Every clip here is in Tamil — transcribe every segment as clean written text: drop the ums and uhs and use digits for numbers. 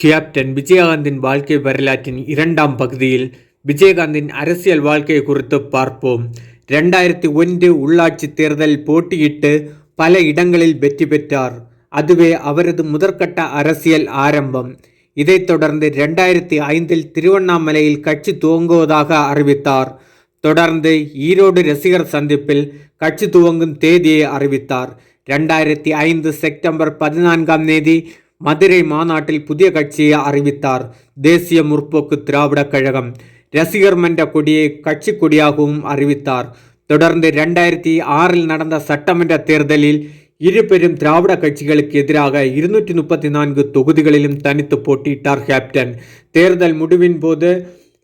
கேப்டன் விஜயகாந்தின் வாழ்க்கை வரலாற்றின் இரண்டாம் பகுதியில் விஜயகாந்தின் அரசியல் வாழ்க்கை குறித்து பார்ப்போம். 2001 உள்ளாட்சி தேர்தலில் போட்டியிட்டு பல இடங்களில் வெற்றி பெற்றார். அதுவே அவரது முதற்கட்ட அரசியல் ஆரம்பம். இதைத் தொடர்ந்து 2005 திருவண்ணாமலையில் கட்சி துவங்குவதாக அறிவித்தார். தொடர்ந்து ஈரோடு ரசிகர் சந்திப்பில் கட்சி துவங்கும் தேதியை அறிவித்தார். 2005 செப்டம்பர் 14 மதுரை மாநாட்டில் புதிய கட்சியை அறிவித்தார். தேசிய முற்போக்கு திராவிட கழகம் ரசிகர் மன்ற கொடியை கட்சி கொடியாகவும் அறிவித்தார். தொடர்ந்து 2006 நடந்த சட்டமன்ற தேர்தலில் இரு பெரும் திராவிட கட்சிகளுக்கு எதிராக 234 தொகுதிகளிலும் தனித்து போட்டியிட்டார் கேப்டன். தேர்தல் முடிவின் போது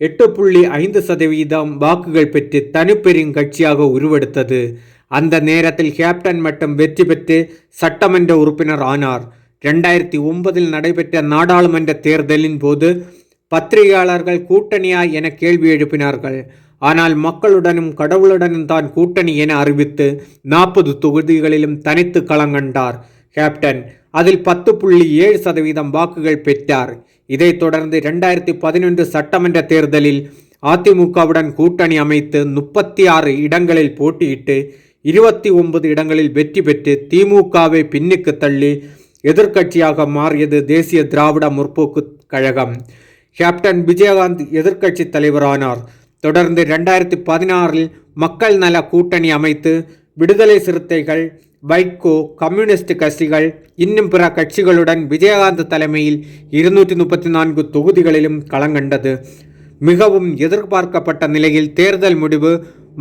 8.5% வாக்குகள் பெற்று தனிப்பெரும் கட்சியாக உருவெடுத்தது. அந்த நேரத்தில் கேப்டன் மட்டும் வெற்றி பெற்று சட்டமன்ற உறுப்பினர் ஆனார். 2009 நடைபெற்ற நாடாளுமன்ற தேர்தலின் போது பத்திரிகையாளர்கள் கூட்டணியா என கேள்வி எழுப்பினார்கள். ஆனால் மக்களுடனும் கடவுளுடனும் தான் கூட்டணி என அறிவித்து 40 தொகுதிகளிலும் தனித்து களங்கண்டார் கேப்டன். அதில் 10.7% வாக்குகள் பெற்றார். இதைத் தொடர்ந்து 2011 சட்டமன்ற தேர்தலில் அதிமுகவுடன் கூட்டணி அமைத்து 36 இடங்களில் போட்டியிட்டு 29 இடங்களில் வெற்றி பெற்று திமுகவை பின்னுக்கு தள்ளி எதிர்க்கட்சியாக மாறியது தேசிய திராவிட முற்போக்கு கழகம். கேப்டன் விஜயகாந்த் எதிர்க்கட்சி தலைவரானார். தொடர்ந்து 2016 மக்கள் நல கூட்டணி அமைத்து விடுதலை சிறுத்தைகள், வைகோ, கம்யூனிஸ்ட் கட்சிகள் இன்னும் பிற கட்சிகளுடன் விஜயகாந்த் தலைமையில் 234 தொகுதிகளிலும் களங்கண்டது. மிகவும் எதிர்பார்க்கப்பட்ட நிலையில் தேர்தல் முடிவு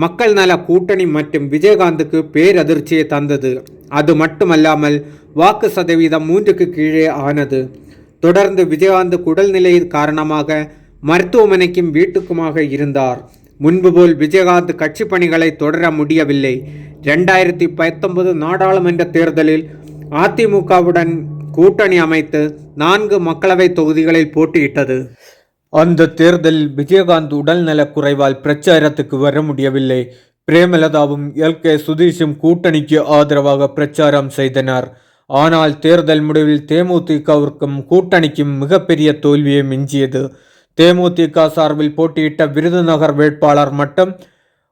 மக்கள் நல கூட்டணி மற்றும் விஜயகாந்துக்கு பேரதிர்ச்சியை தந்தது. அது மட்டுமல்லாமல் வாக்கு சதவீதம் 3க்கு கீழே ஆனது. தொடர்ந்து விஜயகாந்த் உடல்நிலை காரணமாக மருத்துவமனைக்கும் வீட்டுக்குமாக இருந்தார். முன்பு போல் விஜயகாந்த் கட்சி பணிகளை தொடர முடியவில்லை. 2019 நாடாளுமன்ற தேர்தலில் அதிமுகவுடன் கூட்டணி அமைத்து 4 மக்களவை தொகுதிகளில் போட்டியிட்டது. அந்த தேர்தலில் விஜயகாந்த் உடல்நலக் குறைவால் பிரச்சாரத்துக்கு வர முடியவில்லை. பிரேமலதாவும் எல்.கே. சுதீஷும் கூட்டணிக்கு ஆதரவாக பிரச்சாரம் செய்தனர். ஆனால் தேர்தல் முடிவில் தேமுதிகவிற்கும் கூட்டணிக்கும் மிகப்பெரிய தோல்வியை மிஞ்சியது. தேமுதிக சார்பில் போட்டியிட்ட விருதுநகர் வேட்பாளர் மட்டும்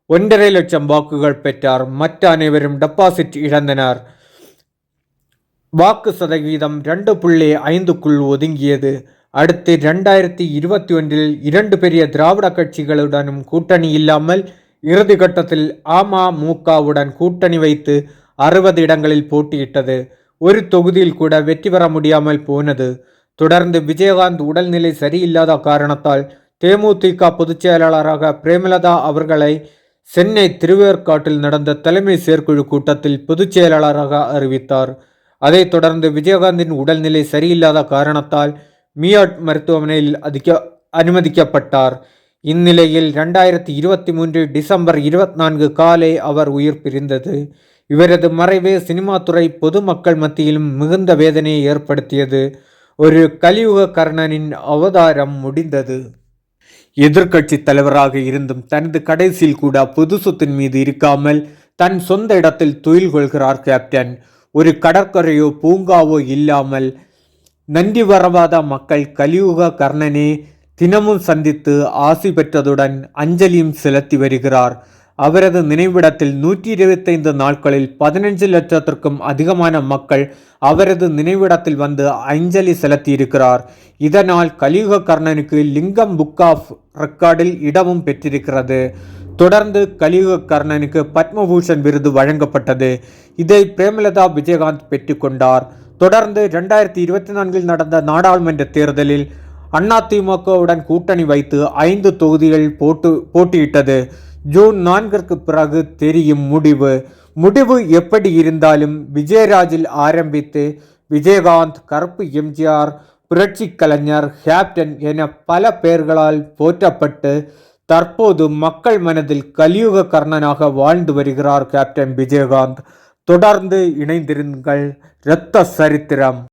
1.5 லட்சம் வாக்குகள் பெற்றார். மற்ற அனைவரும் டெபாசிட் இழந்தனர். வாக்கு சதவீதம் 2.5க்குள் ஒதுங்கியது. அடுத்து 2021 2 பெரிய திராவிட கட்சிகளுடனும் கூட்டணி இல்லாமல் இறுதி கட்டத்தில் அமமுகவுடன் கூட்டணி வைத்து 60 இடங்களில் போட்டியிட்டது. ஒரு தொகுதியில் கூட வெற்றி பெற முடியாமல் போனது. தொடர்ந்து விஜயகாந்த் உடல்நிலை சரியில்லாத காரணத்தால் தேமுதிக பொதுச் செயலாளராக பிரேமலதா அவர்களை சென்னை திருவேற்காட்டில் நடந்த தலைமை செயற்குழு கூட்டத்தில் பொதுச் செயலாளராக அறிவித்தார். அதைத் தொடர்ந்து விஜயகாந்தின் உடல்நிலை சரியில்லாத காரணத்தால் மியாட் மருத்துவமனையில் அனுமதிக்கப்பட்டார். இந்நிலையில் 2023 டிசம்பர் 24 காலை அவர் உயிர் பிரிந்தது. இவரது மறைவு சினிமா துறை பொதுமக்கள் மத்தியிலும் மிகுந்த வேதனையை ஏற்படுத்தியது. ஒரு கலியுக கர்ணனின் அவதாரம் முடிந்தது. எதிர்க்கட்சி தலைவராக இருந்தும் தனது கடைசியில் கூட பொது சொத்தின் மீது இருக்காமல் தன் சொந்த இடத்தில் தொழில் கொள்கிறார் கேப்டன். ஒரு கடற்கரையோ பூங்காவோ இல்லாமல் நன்றி வரவாத மக்கள் கலியுக கர்ணனே தினமும் சந்தித்து ஆசி பெற்றதுடன் அஞ்சலியும் செலுத்தி வருகிறார். அவரது நினைவிடத்தில் 125 நாட்களில் 15 லட்சத்திற்கும் அதிகமான மக்கள் அவரது நினைவிடத்தில் வந்து அஞ்சலி செலுத்தியிருக்கிறார். இதனால் கலியுக கர்ணனுக்கு லிங்கம் புக் ஆஃப் ரெக்கார்டில் இடமும் பெற்றிருக்கிறது. தொடர்ந்து கலியுக கர்ணனுக்கு பத்மபூஷன் விருது வழங்கப்பட்டது. இதை பிரேமலதா விஜயகாந்த் பெற்றுக்கொண்டார். தொடர்ந்து 2024 நடந்த நாடாளுமன்ற தேர்தலில் அதிமுகவுடன் கூட்டணி வைத்து 5 தொகுதிகளில் போட்டியிட்டது. ஜூன் 4 பிறகு தெரியும் முடிவு எப்படி இருந்தாலும் விஜயராஜில் ஆரம்பித்து விஜயகாந்த், கருப்பு எம்ஜிஆர், புரட்சி கலைஞர், கேப்டன் என பல பெயர்களால் போற்றப்பட்டு தற்போது மக்கள் மனதில் கலியுக கர்ணனாக வாழ்ந்து வருகிறார் கேப்டன் விஜயகாந்த். தொடர்ந்து இணைந்திருங்கள். இரத்த சரித்திரம்.